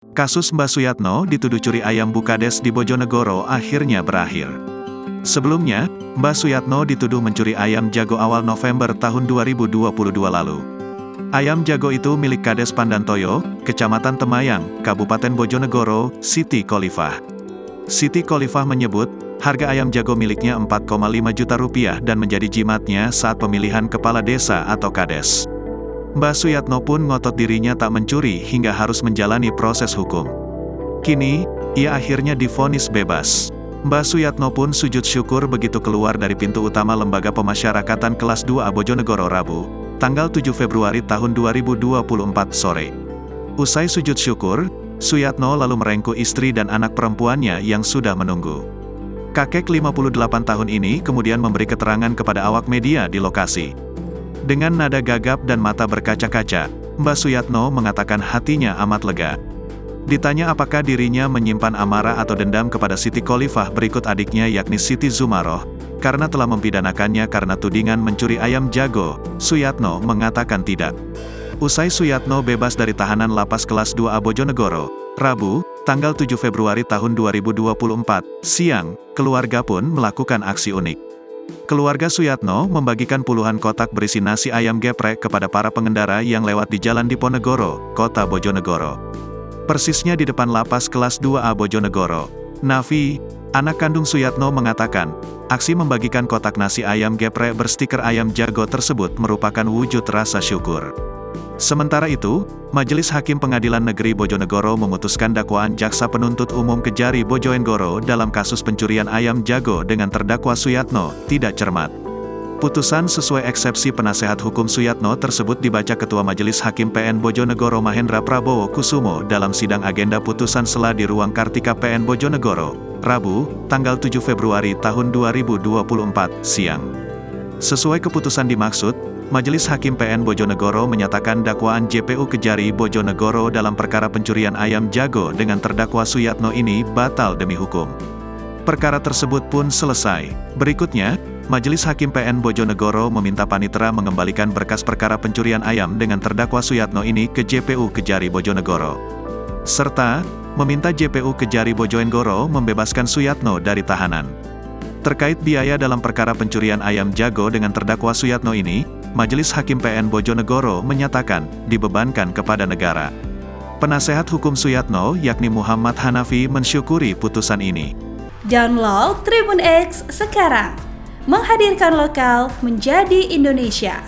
Kasus Mbah Suyatno dituduh curi ayam Bukades di Bojonegoro akhirnya berakhir. Sebelumnya, Mbah Suyatno dituduh mencuri ayam jago awal November tahun 2022 lalu. Ayam jago itu milik Kades Pandantoyo, Kecamatan Temayang, Kabupaten Bojonegoro, Siti Kholifah. Siti Kholifah menyebut, harga ayam jago miliknya 4,5 juta rupiah dan menjadi jimatnya saat pemilihan kepala desa atau Kades. Mbah Suyatno pun ngotot dirinya tak mencuri hingga harus menjalani proses hukum. Kini, ia akhirnya divonis bebas. Mbah Suyatno pun sujud syukur begitu keluar dari pintu utama Lembaga Pemasyarakatan Kelas 2A Bojonegoro Rabu, tanggal 7 Februari tahun 2024 sore. Usai sujud syukur, Suyatno lalu merengkuh istri dan anak perempuannya yang sudah menunggu. Kakek 58 tahun ini kemudian memberi keterangan kepada awak media di lokasi. Dengan nada gagap dan mata berkaca-kaca, Mbah Suyatno mengatakan hatinya amat lega. Ditanya apakah dirinya menyimpan amarah atau dendam kepada Siti Kholifah berikut adiknya yakni Siti Zumaroh, karena telah mempidanakannya karena tudingan mencuri ayam jago, Suyatno mengatakan tidak. Usai Suyatno bebas dari tahanan Lapas Kelas 2A Bojonegoro, Rabu, tanggal 7 Februari tahun 2024, siang, keluarga pun melakukan aksi unik. Keluarga Suyatno membagikan puluhan kotak berisi nasi ayam geprek kepada para pengendara yang lewat di Jalan Diponegoro, Kota Bojonegoro. Persisnya di depan Lapas Kelas 2A Bojonegoro. Nafi, anak kandung Suyatno mengatakan, aksi membagikan kotak nasi ayam geprek berstiker ayam jago tersebut merupakan wujud rasa syukur. Sementara itu, Majelis Hakim Pengadilan Negeri Bojonegoro memutuskan dakwaan Jaksa Penuntut Umum Kejari Bojonegoro dalam kasus pencurian ayam jago dengan terdakwa Suyatno tidak cermat. Putusan sesuai eksepsi penasehat hukum Suyatno tersebut dibaca Ketua Majelis Hakim PN Bojonegoro Mahendra Prabowo Kusumo dalam sidang agenda putusan sela di Ruang Kartika PN Bojonegoro, Rabu, tanggal 7 Februari tahun 2024, siang. Sesuai keputusan dimaksud, Majelis Hakim PN Bojonegoro menyatakan dakwaan JPU Kejari Bojonegoro dalam perkara pencurian ayam jago dengan terdakwa Suyatno ini batal demi hukum. Perkara tersebut pun selesai. Berikutnya, Majelis Hakim PN Bojonegoro meminta panitera mengembalikan berkas perkara pencurian ayam dengan terdakwa Suyatno ini ke JPU Kejari Bojonegoro. Serta, meminta JPU Kejari Bojonegoro membebaskan Suyatno dari tahanan. Terkait biaya dalam perkara pencurian ayam jago dengan terdakwa Suyatno ini, Majelis Hakim PN Bojonegoro menyatakan, dibebankan kepada negara. Penasehat hukum Suyatno yakni Muhammad Hanafi mensyukuri putusan ini. Download Tribun X sekarang, menghadirkan lokal menjadi Indonesia.